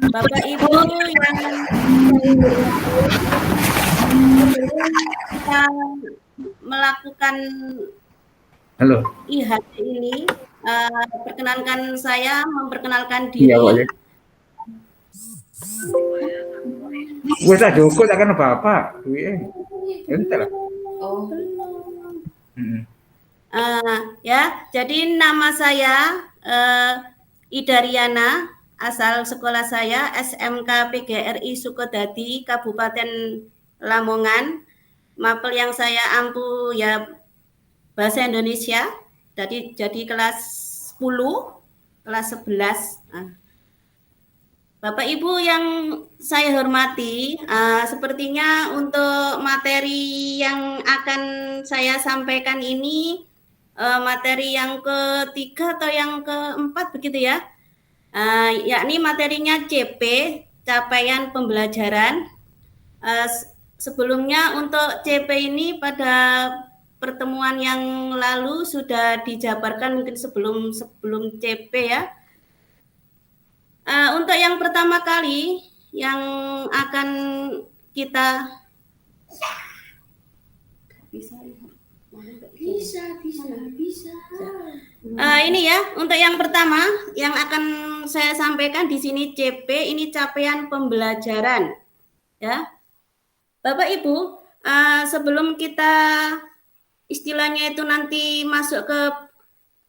Bapak Ibu yang kita melakukan Halo. IHC ini, perkenankan saya memperkenalkan Iya, Pak. diri. Wes tak cukup akan apa-apa. Entar lah. Oh, belum. Mm-mm. Ya, jadi nama saya Ida Riana, asal sekolah saya SMK PGRI Sukodadi, Kabupaten Lamongan. Mapel yang saya ampu ya bahasa Indonesia. Jadi kelas 10, kelas 11. Bapak Ibu yang saya hormati, sepertinya untuk materi yang akan saya sampaikan ini materi yang ketiga atau yang keempat begitu ya, yakni materinya CP, capaian pembelajaran. Sebelumnya untuk CP ini pada pertemuan yang lalu sudah dijabarkan mungkin sebelum CP ya. Untuk yang pertama kali yang akan kita bisa. Ini ya, untuk yang pertama yang akan saya sampaikan di sini CP ini capaian pembelajaran. Ya. Bapak Ibu, sebelum kita istilahnya itu nanti masuk ke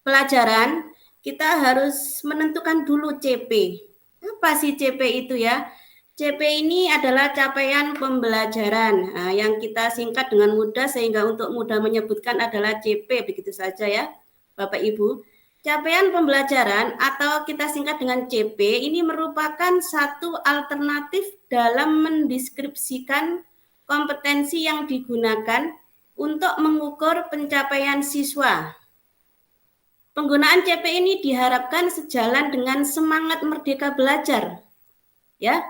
pelajaran, kita harus menentukan dulu CP. Apa sih CP itu ya? CP ini adalah capaian pembelajaran yang kita singkat dengan mudah sehingga untuk mudah menyebutkan adalah CP, begitu saja ya Bapak Ibu. Capaian pembelajaran atau kita singkat dengan CP ini merupakan satu alternatif dalam mendeskripsikan kompetensi yang digunakan untuk mengukur pencapaian siswa. Penggunaan CP ini diharapkan sejalan dengan semangat merdeka belajar. Ya,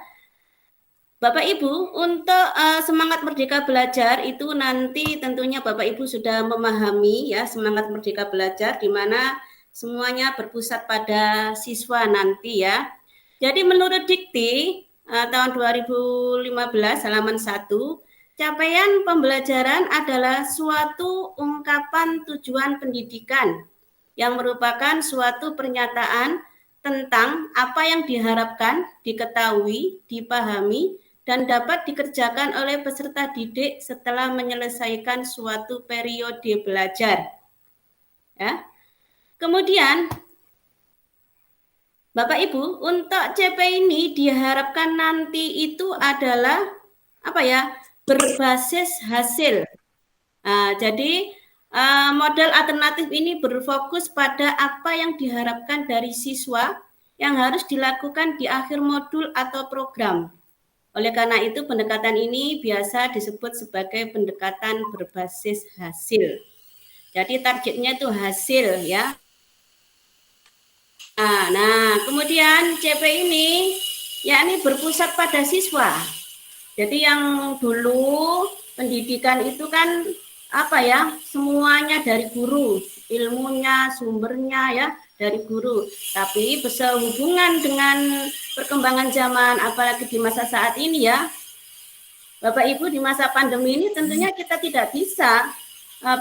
Bapak Ibu, untuk semangat merdeka belajar itu nanti tentunya Bapak Ibu sudah memahami ya semangat merdeka belajar di mana semuanya berpusat pada siswa nanti ya. Jadi menurut Dikti tahun 2015 halaman 1, capaian pembelajaran adalah suatu ungkapan tujuan pendidikan yang merupakan suatu pernyataan tentang apa yang diharapkan, diketahui, dipahami, dan dapat dikerjakan oleh peserta didik setelah menyelesaikan suatu periode belajar. Ya. Kemudian, Bapak Ibu, untuk CP ini diharapkan nanti itu adalah apa ya? Berbasis hasil. Jadi model alternatif ini berfokus pada apa yang diharapkan dari siswa yang harus dilakukan di akhir modul atau program. Oleh karena itu, pendekatan ini biasa disebut sebagai pendekatan berbasis hasil. Jadi targetnya itu hasil ya. Nah, kemudian CP ini yakni berpusat pada siswa. Jadi yang dulu pendidikan itu kan apa ya, semuanya dari guru, ilmunya, sumbernya ya dari guru. Tapi berhubungan dengan perkembangan zaman, apalagi di masa saat ini ya, Bapak Ibu, di masa pandemi ini tentunya kita tidak bisa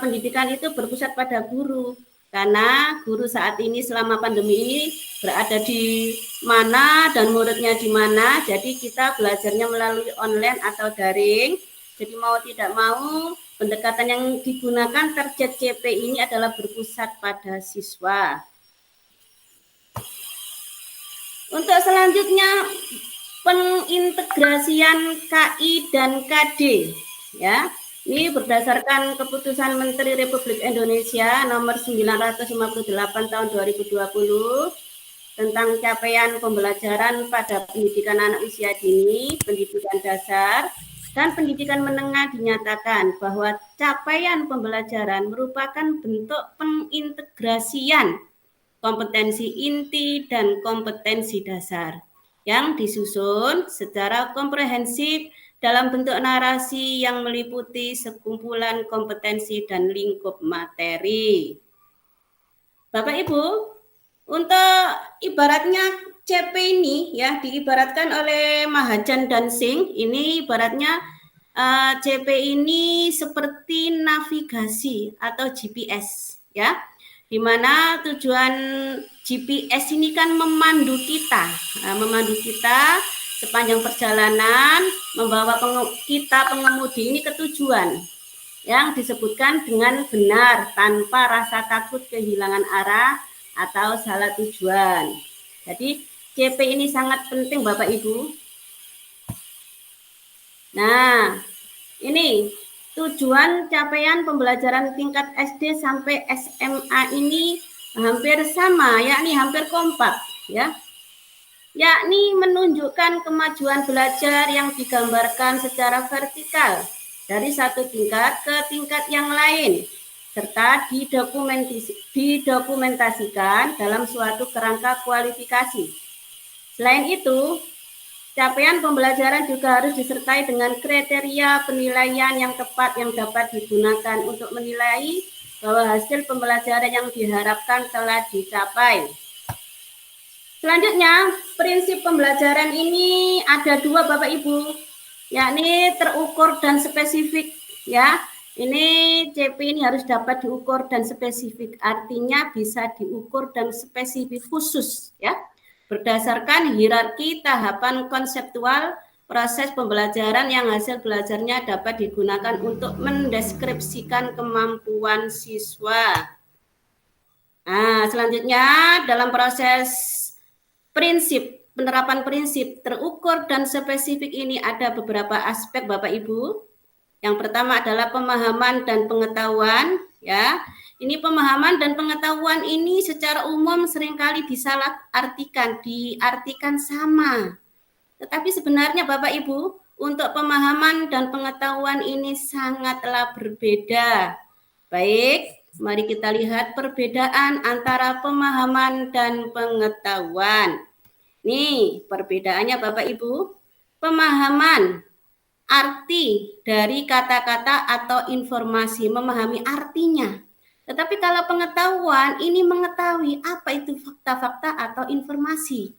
pendidikan itu berpusat pada guru. Karena guru saat ini selama pandemi ini berada di mana dan muridnya di mana, jadi kita belajarnya melalui online atau daring. Jadi mau tidak mau, pendekatan yang digunakan target CP ini adalah berpusat pada siswa. Untuk selanjutnya, pengintegrasian KI dan KD. Ya, ini berdasarkan keputusan Menteri Republik Indonesia nomor 958 tahun 2020 tentang capaian pembelajaran pada pendidikan anak usia dini, pendidikan dasar, dan pendidikan menengah dinyatakan bahwa capaian pembelajaran merupakan bentuk pengintegrasian kompetensi inti dan kompetensi dasar yang disusun secara komprehensif dalam bentuk narasi yang meliputi sekumpulan kompetensi dan lingkup materi. Bapak Ibu, untuk ibaratnya CP ini ya diibaratkan oleh Mahajan dan Singh, ini ibaratnya CP ini seperti navigasi atau GPS ya, di mana tujuan GPS ini kan memandu kita sepanjang perjalanan, membawa kita pengemudi ini ke tujuan yang disebutkan dengan benar tanpa rasa takut kehilangan arah atau salah tujuan. Jadi CP ini sangat penting Bapak Ibu. Nah, ini tujuan capaian pembelajaran tingkat SD sampai SMA ini hampir sama, yakni hampir kompak ya. Yakni menunjukkan kemajuan belajar yang digambarkan secara vertikal dari satu tingkat ke tingkat yang lain, serta didokumentasikan dalam suatu kerangka kualifikasi. Selain itu, capaian pembelajaran juga harus disertai dengan kriteria penilaian yang tepat yang dapat digunakan untuk menilai bahwa hasil pembelajaran yang diharapkan telah dicapai. Selanjutnya, prinsip pembelajaran ini ada dua Bapak Ibu, yakni terukur dan spesifik ya. Ini CP ini harus dapat diukur dan spesifik, artinya bisa diukur dan spesifik khusus ya, berdasarkan hierarki tahapan konseptual proses pembelajaran yang hasil belajarnya dapat digunakan untuk mendeskripsikan kemampuan siswa. Nah, selanjutnya dalam proses penerapan prinsip terukur dan spesifik ini ada beberapa aspek Bapak Ibu. Yang pertama adalah pemahaman dan pengetahuan ya. Ini pemahaman dan pengetahuan ini secara umum seringkali diartikan sama. Tetapi sebenarnya Bapak Ibu, untuk pemahaman dan pengetahuan ini sangatlah berbeda. Baik, mari kita lihat perbedaan antara pemahaman dan pengetahuan. Nih, perbedaannya Bapak Ibu. Pemahaman, arti dari kata-kata atau informasi, memahami artinya. Tetapi kalau pengetahuan, ini mengetahui apa itu fakta-fakta atau informasi.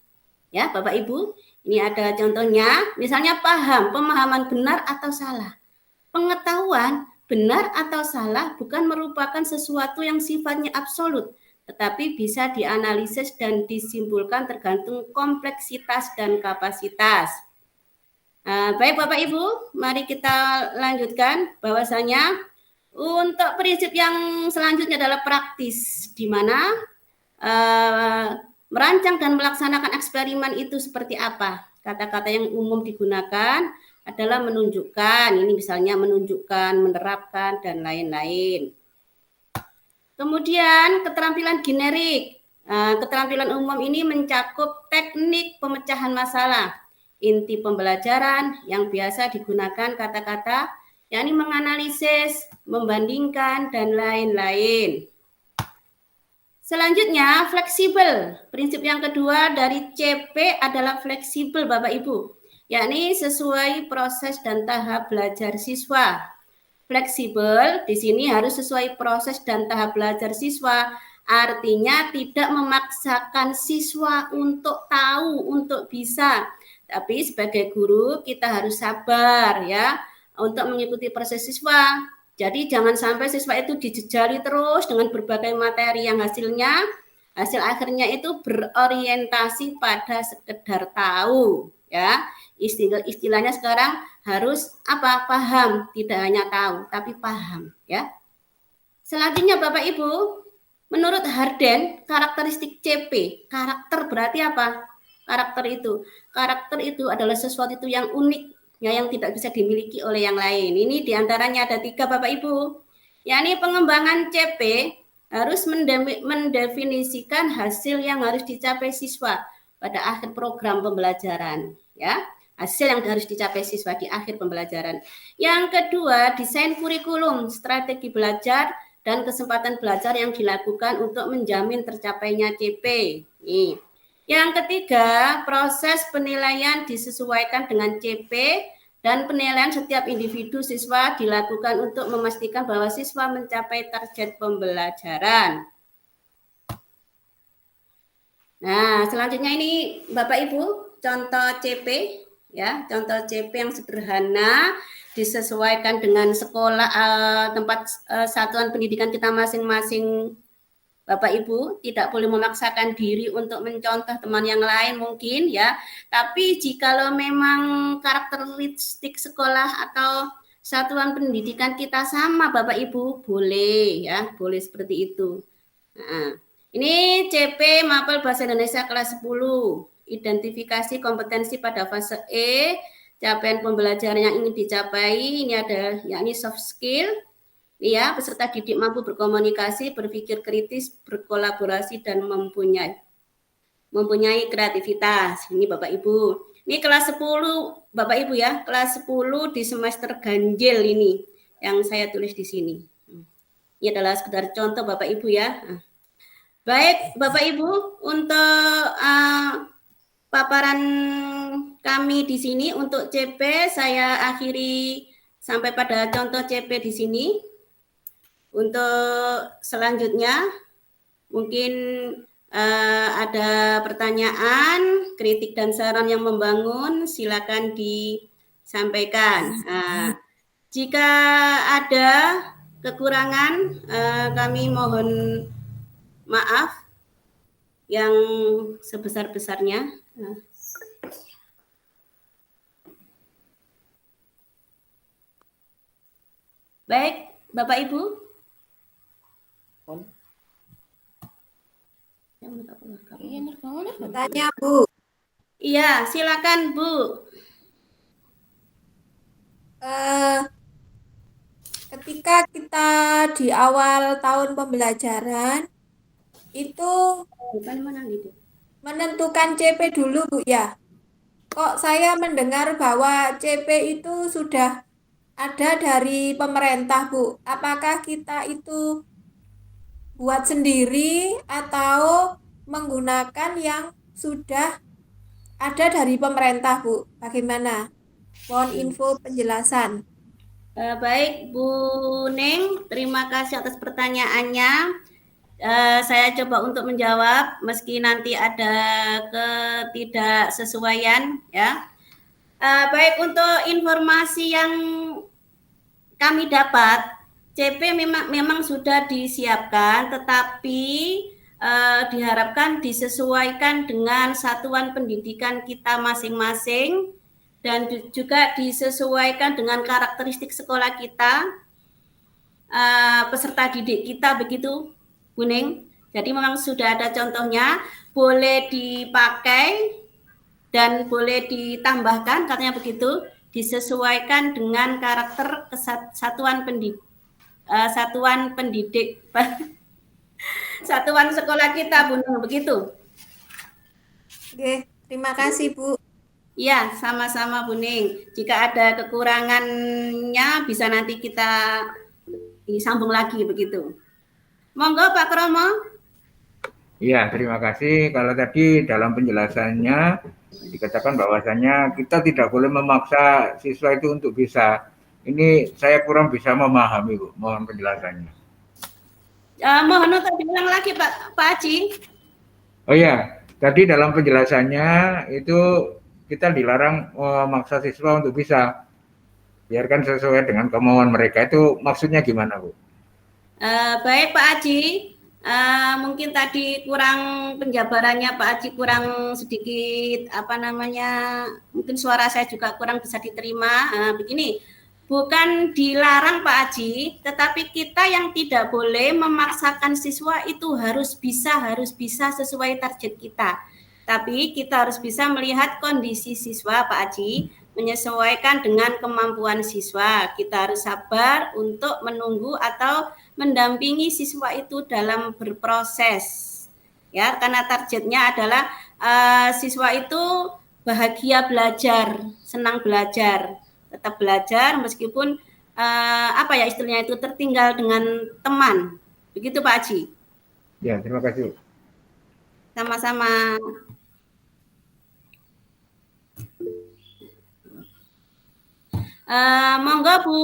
Ya, Bapak Ibu, ini ada contohnya, misalnya pemahaman benar atau salah. Pengetahuan benar atau salah bukan merupakan sesuatu yang sifatnya absolut, tetapi bisa dianalisis dan disimpulkan tergantung kompleksitas dan kapasitas. Baik Bapak Ibu, mari kita lanjutkan bahwasanya untuk prinsip yang selanjutnya adalah praktis, di mana merancang dan melaksanakan eksperimen itu seperti apa. Kata-kata yang umum digunakan adalah menunjukkan, ini misalnya menunjukkan, menerapkan, dan lain-lain. Kemudian keterampilan generik. Keterampilan umum ini mencakup teknik pemecahan masalah, inti pembelajaran yang biasa digunakan kata-kata, yakni menganalisis, membandingkan, dan lain-lain. Selanjutnya, fleksibel. Prinsip yang kedua dari CP adalah fleksibel Bapak Ibu, yakni sesuai proses dan tahap belajar siswa. Fleksibel di sini harus sesuai proses dan tahap belajar siswa, artinya tidak memaksakan siswa untuk tahu, untuk bisa. Tapi sebagai guru kita harus sabar ya untuk mengikuti proses siswa. Jadi jangan sampai siswa itu dijejali terus dengan berbagai materi yang hasil akhirnya itu berorientasi pada sekedar tahu ya. Istilahnya sekarang harus paham, tidak hanya tahu tapi paham ya. Selanjutnya Bapak Ibu, menurut Harden karakteristik CP, karakter berarti apa? Karakter itu adalah sesuatu itu yang unik ya, yang tidak bisa dimiliki oleh yang lain. Ini diantaranya ada 3 Bapak Ibu, yakni pengembangan CP harus mendefinisikan hasil yang harus dicapai siswa pada akhir program pembelajaran ya. Hasil yang harus dicapai siswa di akhir pembelajaran. Yang kedua, desain kurikulum, strategi belajar, dan kesempatan belajar yang dilakukan untuk menjamin tercapainya CP. Nih. Yang ketiga, proses penilaian disesuaikan dengan CP, dan penilaian setiap individu siswa dilakukan untuk memastikan bahwa siswa mencapai target pembelajaran. Nah, selanjutnya ini Bapak Ibu, contoh CP ya, contoh CP yang sederhana disesuaikan dengan sekolah tempat satuan pendidikan kita masing-masing. Bapak Ibu tidak boleh memaksakan diri untuk mencontoh teman yang lain mungkin ya. Tapi jikalau memang karakteristik sekolah atau satuan pendidikan kita sama Bapak Ibu, boleh ya, boleh seperti itu. Nah, ini CP Mapel Bahasa Indonesia kelas 10. Identifikasi kompetensi pada fase E, capaian pembelajaran yang ingin dicapai, ini ada yakni soft skill, ya, peserta didik mampu berkomunikasi, berpikir kritis, berkolaborasi, dan mempunyai kreativitas. Ini Bapak Ibu. Ini kelas 10, Bapak Ibu ya, kelas 10 di semester ganjil ini yang saya tulis di sini. Ini adalah sekedar contoh Bapak Ibu ya. Baik, Bapak Ibu, untuk paparan kami di sini untuk CP saya akhiri sampai pada contoh CP di sini. Untuk selanjutnya, mungkin ada pertanyaan, kritik dan saran yang membangun, silakan disampaikan. Jika ada kekurangan, kami mohon maaf yang sebesar-besarnya. Baik, Bapak Ibu. Tanya, Bu. Iya, silakan Bu. Ketika kita di awal tahun pembelajaran itu menentukan CP dulu, Bu ya. Kok saya mendengar bahwa CP itu sudah ada dari pemerintah, Bu. Apakah kita itu buat sendiri atau menggunakan yang sudah ada dari pemerintah, Bu? Bagaimana? Mohon info penjelasan. Baik, Bu Neng, terima kasih atas pertanyaannya. Saya coba untuk menjawab meski nanti ada ketidaksesuaian ya. Baik, untuk informasi yang kami dapat, CP memang sudah disiapkan, tetapi diharapkan disesuaikan dengan satuan pendidikan kita masing-masing dan juga disesuaikan dengan karakteristik sekolah kita, peserta didik kita, begitu Bu Ning. Jadi memang sudah ada contohnya, boleh dipakai dan boleh ditambahkan, katanya begitu, disesuaikan dengan karakter satuan pendidik, satuan sekolah kita, Bu Ning, begitu. Oke, terima kasih, Bu. Iya, sama-sama Bu Ning. Jika ada kekurangannya bisa nanti kita disambung lagi begitu. Monggo Pak Kromo. Iya, terima kasih. Kalau tadi dalam penjelasannya dikatakan bahwasanya kita tidak boleh memaksa siswa itu untuk bisa. Ini saya kurang bisa memahami, Bu. Mohon penjelasannya. Mohon untuk diulang lagi Pak Haji. Oh iya, tadi dalam penjelasannya itu kita dilarang memaksa siswa untuk bisa. Biarkan sesuai dengan kemauan mereka. Itu maksudnya gimana, Bu? Baik Pak Haji, mungkin tadi kurang penjabarannya Pak Haji, kurang sedikit mungkin suara saya juga kurang bisa diterima. Begini, bukan dilarang Pak Haji, tetapi kita yang tidak boleh memaksakan siswa itu harus bisa sesuai target kita. Tapi kita harus bisa melihat kondisi siswa Pak Haji, menyesuaikan dengan kemampuan siswa. Kita harus sabar untuk menunggu atau mendampingi siswa itu dalam berproses. Ya, karena targetnya adalah siswa itu bahagia belajar, senang belajar, tetap belajar meskipun istilahnya itu tertinggal dengan teman. Begitu Pak Haji. Ya, terima kasih. Sama-sama. Monggo Bu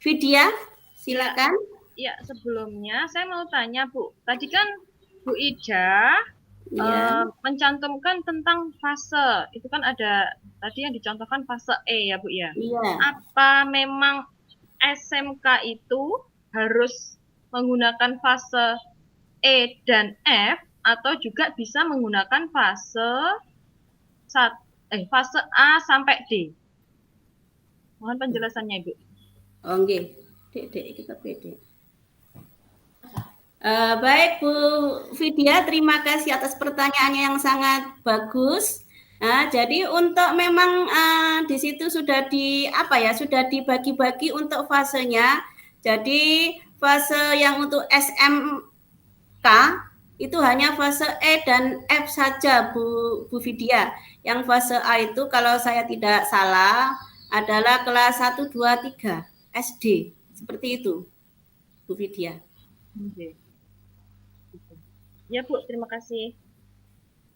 Vidya, silakan. Ya, sebelumnya saya mau tanya Bu. Tadi kan Bu Ida Ya, mencantumkan tentang fase. Itu kan ada tadi yang dicontohkan fase E ya, Bu ya. iya. Apa memang SMK itu harus menggunakan fase E dan F atau juga bisa menggunakan fase A sampai D? Mohon penjelasannya, Ibu. Oh, nggih. Dek, kita pede. Baik Bu Vidya, terima kasih atas pertanyaannya yang sangat bagus. Nah, jadi untuk memang di situ sudah sudah dibagi-bagi untuk fasenya. Jadi fase yang untuk SMK itu hanya fase E dan F saja Bu Vidya. Yang fase A itu kalau saya tidak salah adalah kelas 1, 2, 3 SD. Seperti itu Bu Vidya. Oke. Ya Bu, terima kasih.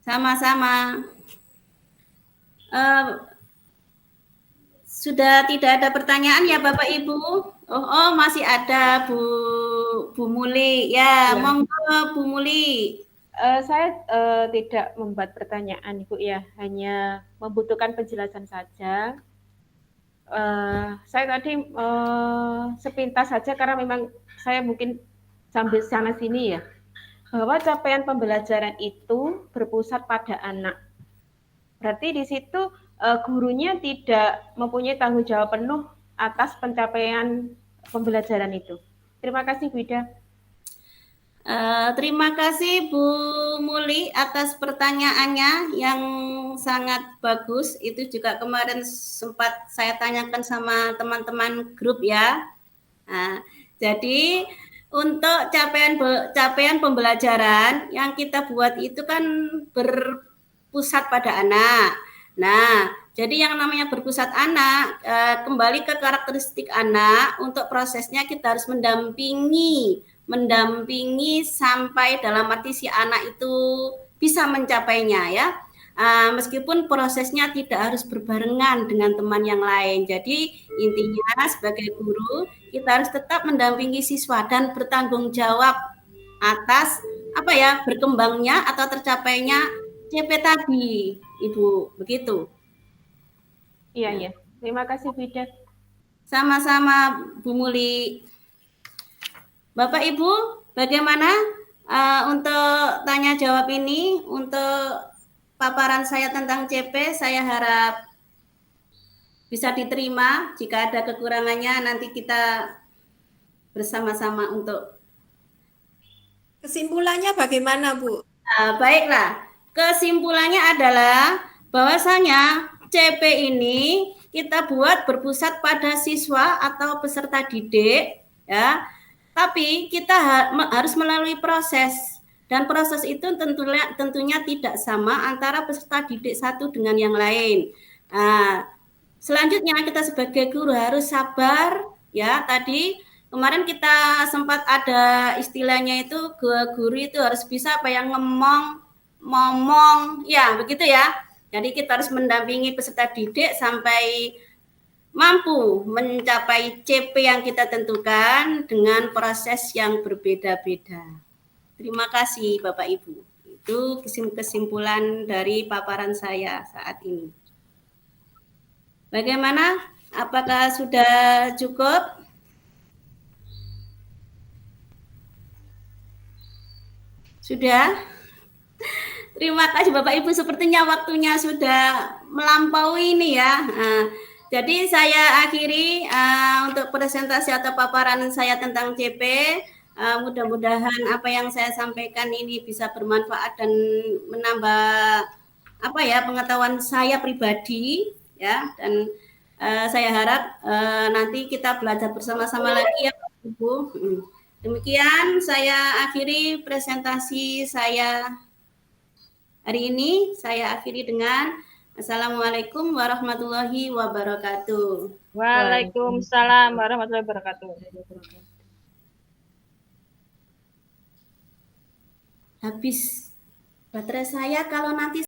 Sama-sama. Sudah tidak ada pertanyaan ya Bapak Ibu? Oh masih ada Bu Muli. Ya, monggo Bu Muli. Saya tidak membuat pertanyaan Ibu ya, hanya membutuhkan penjelasan saja. Saya tadi sepintas saja karena memang saya mungkin sambil sana sini ya, bahwa capaian pembelajaran itu berpusat pada anak. Berarti di situ gurunya tidak mempunyai tanggung jawab penuh atas pencapaian pembelajaran itu. Terima kasih Bu Ida. Terima kasih Bu Muli atas pertanyaannya yang sangat bagus. Itu juga kemarin sempat saya tanyakan sama teman-teman grup ya. Nah, jadi untuk capaian pembelajaran yang kita buat itu kan berpusat pada anak. Nah, jadi yang namanya berpusat anak, kembali ke karakteristik anak, untuk prosesnya kita harus mendampingi sampai dalam arti si anak itu bisa mencapainya ya. Meskipun prosesnya tidak harus berbarengan dengan teman yang lain. Jadi intinya sebagai guru kita harus tetap mendampingi siswa dan bertanggung jawab atas berkembangnya atau tercapainya CP tadi, Ibu. Begitu. Iya. Terima kasih Bu Ida. Sama-sama Bu Muli. Bapak Ibu, bagaimana untuk tanya jawab ini? Untuk paparan saya tentang CP, saya harap bisa diterima. Jika ada kekurangannya, nanti kita bersama-sama untuk. Kesimpulannya bagaimana, Bu? Baiklah, kesimpulannya adalah bahwasanya CP ini kita buat berpusat pada siswa atau peserta didik, ya. Tapi kita harus melalui proses. Dan proses itu tentunya tidak sama antara peserta didik satu dengan yang lain. Selanjutnya kita sebagai guru harus sabar ya. Tadi kemarin kita sempat ada istilahnya itu guru itu harus bisa ngomong ya begitu ya. Jadi kita harus mendampingi peserta didik sampai mampu mencapai CP yang kita tentukan dengan proses yang berbeda-beda. Terima kasih Bapak Ibu. Itu kesimpulan dari paparan saya saat ini. Bagaimana? Apakah sudah cukup? Sudah? Terima kasih Bapak Ibu. Sepertinya waktunya sudah melampaui ini ya. Jadi saya akhiri untuk presentasi atau paparan saya tentang CP. Mudah-mudahan apa yang saya sampaikan ini bisa bermanfaat dan menambah pengetahuan saya pribadi ya. Dan saya harap nanti kita belajar bersama-sama lagi ya Bapak Ibu. Demikian saya akhiri presentasi saya hari ini. Saya akhiri dengan Assalamualaikum warahmatullahi wabarakatuh. Waalaikumsalam warahmatullahi wabarakatuh. Habis baterai saya kalau nanti